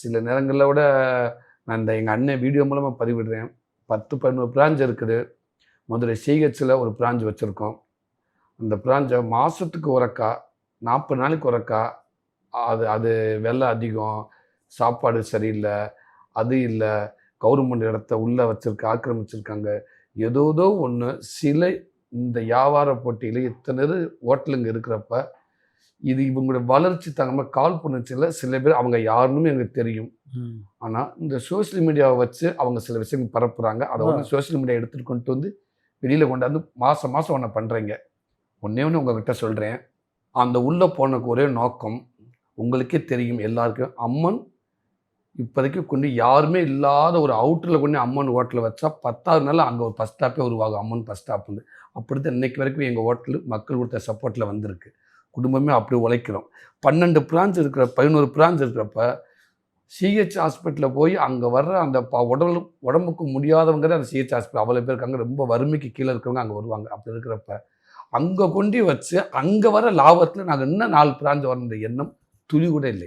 சில நேரங்களில் விட நான் எங்கள் அண்ணன் வீடியோ மூலமாக பதிவிடுறேன். 10, 11 பிரான்ச் இருக்குது. மதுரை சிஹெச்சில் ஒரு பிரான்ச் வச்சுருக்கோம். அந்த பிரான்ச்சை மாதத்துக்கு ஒருக்கா 40 நாளைக்கு ஒருக்கா அது விலை அதிகம், சாப்பாடு சரியில்லை, அது இல்லை, கவர்மெண்ட் இடத்த உள்ளே ஆக்கிரமிச்சிருக்காங்க, ஏதோதோ ஒன்று. சில இந்த வியாபார போட்டியில் இத்தனை ஹோட்டலுங்க இருக்கிறப்ப இது இவங்களுடைய வளர்ச்சி தங்கமாக கால் பண்ணுச்சுல சில பேர் அவங்க யாருன்னு எனக்கு தெரியும். ஆனால் இந்த சோசியல் மீடியாவை வச்சு அவங்க சில விஷயங்கள் பரப்புகிறாங்க. அதை ஒன்று சோசியல் மீடியா எடுத்துகிட்டு கொண்டு வந்து வெளியில் கொண்டாந்து மாதம் மாதம் ஒன்று பண்ணுறீங்க. ஒன்றே ஒன்று உங்ககிட்ட சொல்கிறேன். அந்த உள்ளே போனக்கு ஒரே நோக்கம் உங்களுக்கே தெரியும் எல்லாருக்கும். அம்மன் இப்போதைக்கு கொண்டு யாருமே இல்லாத ஒரு அவுட்டரில் கொண்டு அம்மன் ஹோட்டலில் வச்சா 10வது நாள் அங்கே ஒரு பஸ் ஸ்டாப்பே உருவாகும். அம்மன் பஸ் ஸ்டாப்புன்னு அப்படித்தான் இன்றைக்கு வரைக்கும் எங்கள் ஹோட்டலு மக்கள் கொடுத்த சப்போர்ட்டில் வந்திருக்கு. குடும்பமே அப்படி உழைக்கிறோம். 12 பிரான்ச் இருக்கிற 11 பிரான்ச் இருக்கிறப்ப சிஹெச் ஹாஸ்பிட்டலில் போய் அங்கே வர்ற அந்த உடம்புக்கு முடியாதவங்க அந்த சிஹெச் ஹாஸ்பிட்டல் அவ்வளோ பேர் இருக்காங்க. ரொம்ப வறுமைக்கு கீழே இருக்கிறவங்க அங்கே வருவாங்க. அப்படி இருக்கிறப்ப அங்கே கொண்டு வச்சு அங்கே வர லாபத்தில் நாங்கள் இன்னும் 4 பிரான்ச் வரணுன்ற எண்ணம் துளி கூட இல்லை.